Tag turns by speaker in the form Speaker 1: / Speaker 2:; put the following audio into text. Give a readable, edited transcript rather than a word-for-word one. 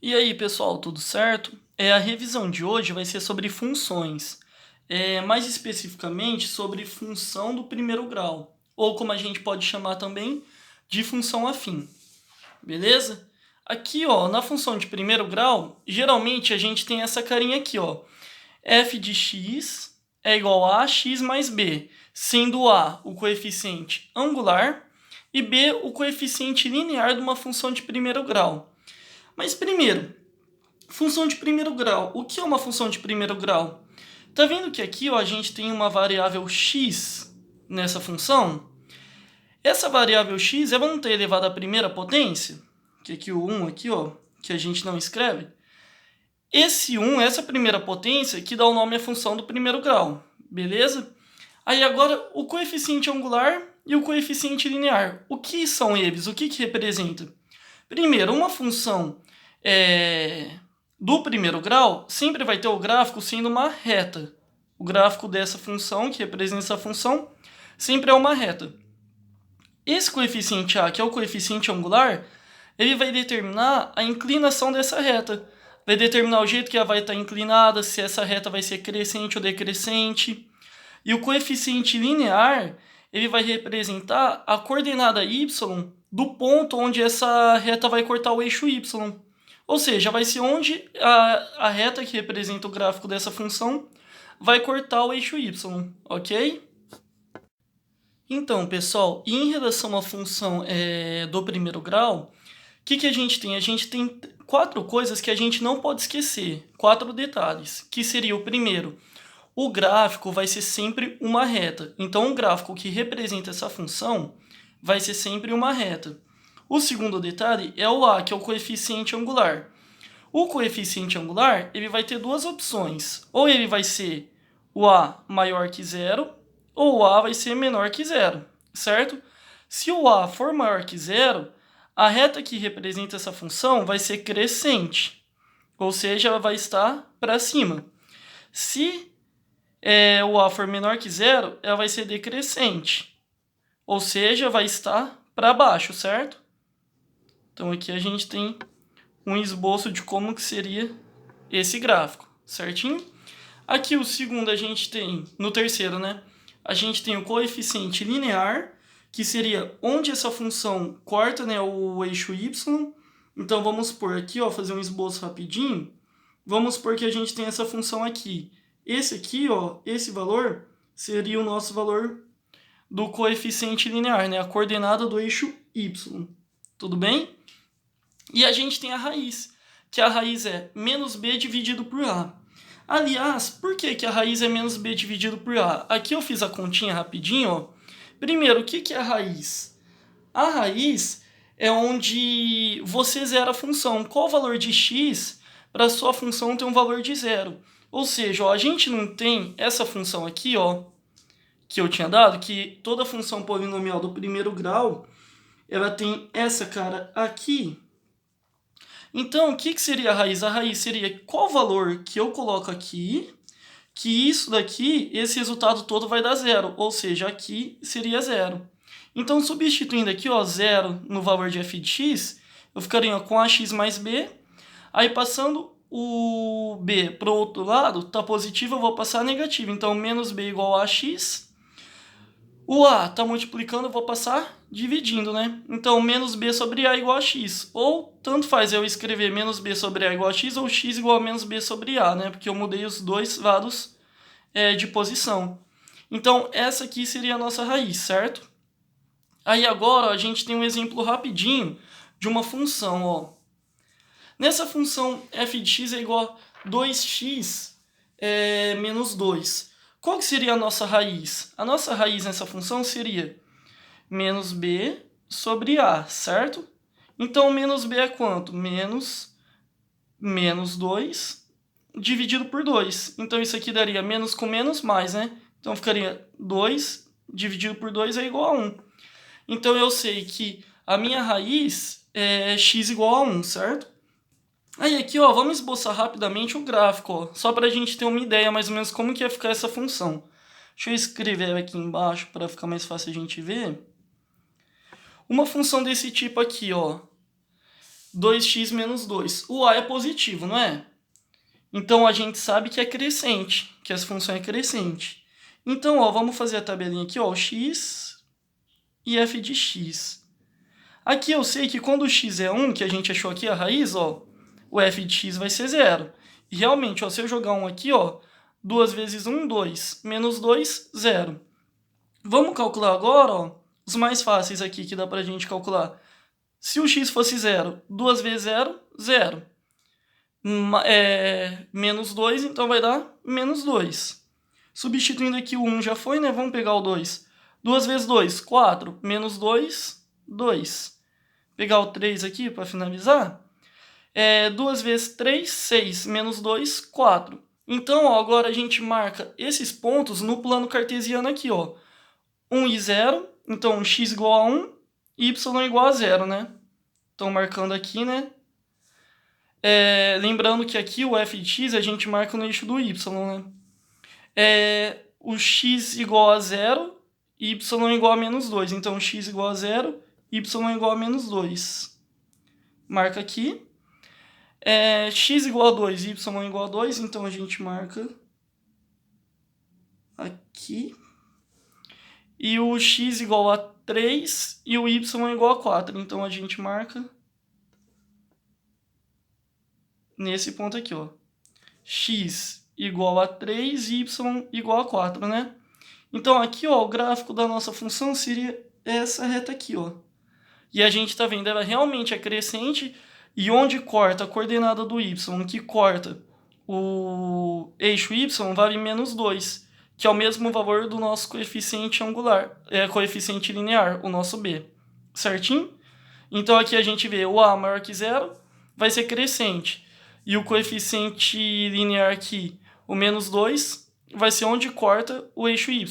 Speaker 1: E aí, pessoal, tudo certo? A revisão de hoje vai ser sobre funções, mais especificamente sobre função do primeiro grau, ou como a gente pode chamar também de função afim, beleza? Aqui, ó, na função de primeiro grau, geralmente a gente tem essa carinha aqui, ó, f de x é igual a x mais b, sendo a o coeficiente angular e b o coeficiente linear de uma função de primeiro grau. Mas primeiro, função de primeiro grau. O que é uma função de primeiro grau? Tá vendo que aqui, ó, a gente tem uma variável x nessa função? Essa variável x, vamos ter elevado à primeira potência, que aqui o 1 aqui, ó, que a gente não escreve. Esse 1, essa primeira potência, que dá o nome à função do primeiro grau, beleza? Aí agora, o coeficiente angular e o coeficiente linear. O que são eles? O que representa? Primeiro, uma função do primeiro grau sempre vai ter o gráfico sendo uma reta. O gráfico dessa função, que representa essa função, sempre é uma reta. Esse coeficiente A, que é o coeficiente angular, ele vai determinar a inclinação dessa reta. Vai determinar o jeito que ela vai estar inclinada, se essa reta vai ser crescente ou decrescente. E o coeficiente linear, ele vai representar a coordenada y do ponto onde essa reta vai cortar o eixo y. Ou seja, vai ser onde a reta que representa o gráfico dessa função vai cortar o eixo y, ok? Então, pessoal, em relação à função do primeiro grau, o que a gente tem? A gente tem quatro coisas que a gente não pode esquecer, quatro detalhes, que seria o primeiro, o gráfico vai ser sempre uma reta. Então, o gráfico que representa essa função vai ser sempre uma reta. O segundo detalhe é o a, que é o coeficiente angular. O coeficiente angular ele vai ter duas opções. Ou ele vai ser o a maior que zero, ou o a vai ser menor que zero, certo? Se o a for maior que zero, a reta que representa essa função vai ser crescente, ou seja, ela vai estar para cima. Se o a for menor que zero, ela vai ser decrescente, ou seja, vai estar para baixo, certo? Então aqui a gente tem um esboço de como que seria esse gráfico, certinho? Aqui o segundo a gente tem, no terceiro, né? A gente tem o coeficiente linear, que seria onde essa função corta, né, o eixo y. Então vamos supor aqui, ó, fazer um esboço rapidinho. Vamos supor que a gente tem essa função aqui. Esse aqui, ó, esse valor seria o nosso valor do coeficiente linear, né, a coordenada do eixo y. Tudo bem? E a gente tem a raiz, que a raiz é menos b dividido por a. Aliás, por que a raiz é menos b dividido por a? Aqui eu fiz a continha rapidinho. Ó. Primeiro, o que é a raiz? A raiz é onde você zera a função. Qual o valor de x para a sua função ter um valor de zero? Ou seja, ó, a gente não tem essa função aqui, ó, que eu tinha dado, que toda função polinomial do primeiro grau, ela tem essa cara aqui. Então, o que seria a raiz? A raiz seria qual valor que eu coloco aqui, que isso daqui, esse resultado todo vai dar zero, ou seja, aqui seria zero. Então, substituindo aqui, ó, zero no valor de f de x, eu ficaria ó, com ax mais b, aí passando o b para o outro lado, tá positivo, eu vou passar negativo, então menos b igual a x, o a está multiplicando, eu vou passar dividindo, né? Então, menos b sobre a igual a x. Ou, tanto faz eu escrever menos b sobre a igual a x, ou x igual a menos b sobre a, né? Porque eu mudei os dois lados de posição. Então, essa aqui seria a nossa raiz, certo? Aí agora, ó, a gente tem um exemplo rapidinho de uma função, ó. Nessa função, f de x é igual a 2x menos 2. Qual que seria a nossa raiz? A nossa raiz nessa função seria menos b sobre a, certo? Então, menos b é quanto? Menos 2 dividido por 2. Então, isso aqui daria menos com menos mais, né? Então, ficaria 2 dividido por 2 é igual a 1. Então, eu sei que a minha raiz é x igual a 1, certo? Aí aqui, ó, vamos esboçar rapidamente o gráfico, ó, só para a gente ter uma ideia mais ou menos como que ia ficar essa função. Deixa eu escrever aqui embaixo para ficar mais fácil a gente ver. Uma função desse tipo aqui, ó, 2x menos 2. O a é positivo, não é? Então, a gente sabe que é crescente, que essa função é crescente. Então, ó, vamos fazer a tabelinha aqui, ó, o x e f de x. Aqui eu sei que quando o x é 1, que a gente achou aqui a raiz, ó, o f de x vai ser 0. E realmente, ó, se eu jogar 1 aqui, ó, 2 vezes 1, 2. Menos 2, 0. Vamos calcular agora, ó, os mais fáceis aqui que dá pra gente calcular. Se o x fosse 0, 2 vezes 0, 0. Menos 2, então vai dar menos 2. Substituindo aqui o 1 já foi, né? Vamos pegar o 2. 2 vezes 2, 4. Menos 2, 2. Pegar o 3 aqui para finalizar. 2 vezes 3, 6. Menos 2, 4. Então, ó, agora a gente marca esses pontos no plano cartesiano aqui, ó. 1 e 0. Então, x igual a 1, y igual a 0, né? Então, marcando aqui, né? Lembrando que aqui o f de x a gente marca no eixo do y, né? O x igual a 0, y igual a menos 2. Então, x igual a 0, y igual a menos 2. Marca aqui. X igual a 2, y igual a 2. Então, a gente marca aqui. E o x igual a 3 e o y igual a 4. Então, a gente marca nesse ponto aqui, ó. X igual a 3 e y igual a 4, né? Então, aqui, ó, o gráfico da nossa função seria essa reta aqui, ó. E a gente está vendo, ela realmente é crescente, e onde corta a coordenada do y, que corta o eixo y, vale menos 2, que é o mesmo valor do nosso coeficiente angular, coeficiente linear, o nosso b. Certinho? Então, aqui a gente vê o a maior que 0, vai ser crescente. E o coeficiente linear aqui, o menos 2, vai ser onde corta o eixo y.